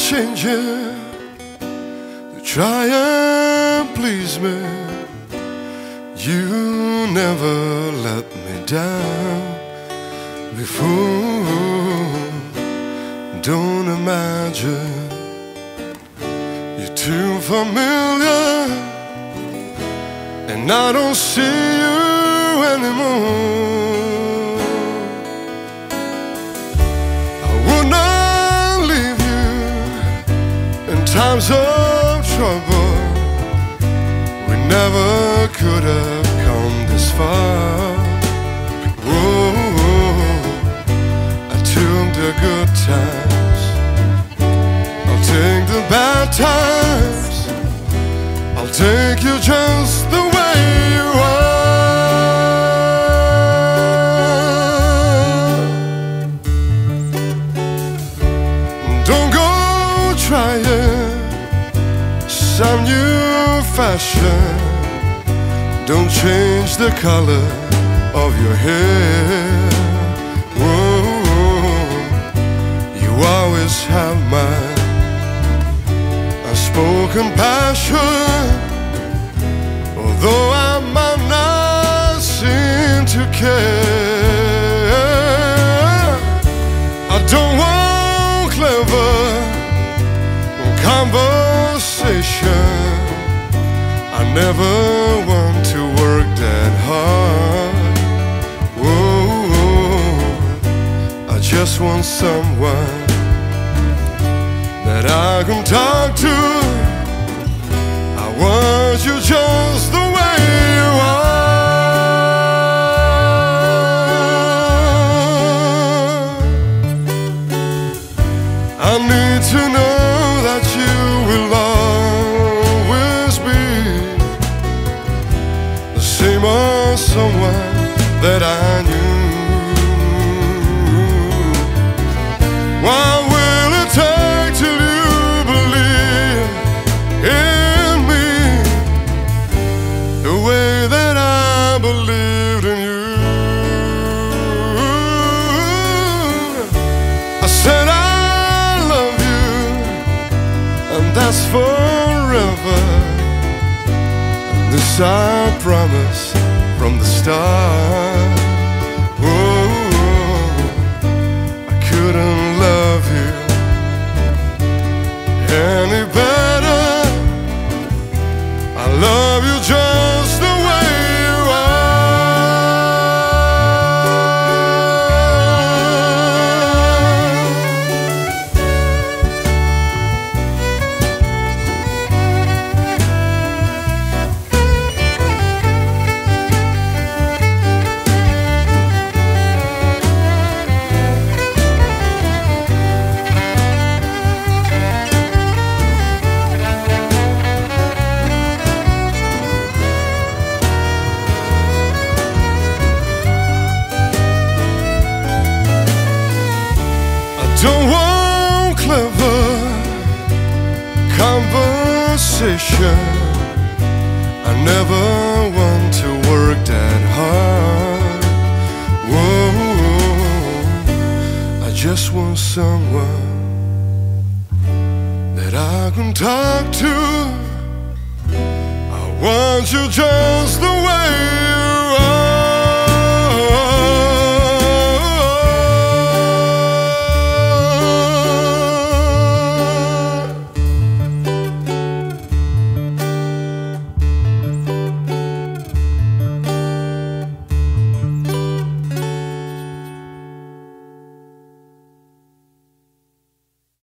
changing to try and please me. You never let me down before. Don't imagine you're too familiar, and I don't see you anymore. I would not leave you in times of trouble. We never could have come this far. Whoa, I took the good times, I'll take the bad times, I'll take you just the way you are. Don't go trying some new fashion. Don't change the color of your hair. Whoa, you always have my unspoken passion. Although I might not seem to care, I don't want clever conversation. I never want to work that hard. Whoa, I just want someone that I can talk to. I want you just the way you are. I need to know that you will always be the same as someone that I knew. What will it take till you believe in me the way that I believed in you? I said I love you, and that's forever. And this I promise from the start. Whoa, I couldn't love you any better. I love you just the way you don't want clever conversation. I never want to work that hard. Whoa, I just want someone that I can talk to. I want you just the way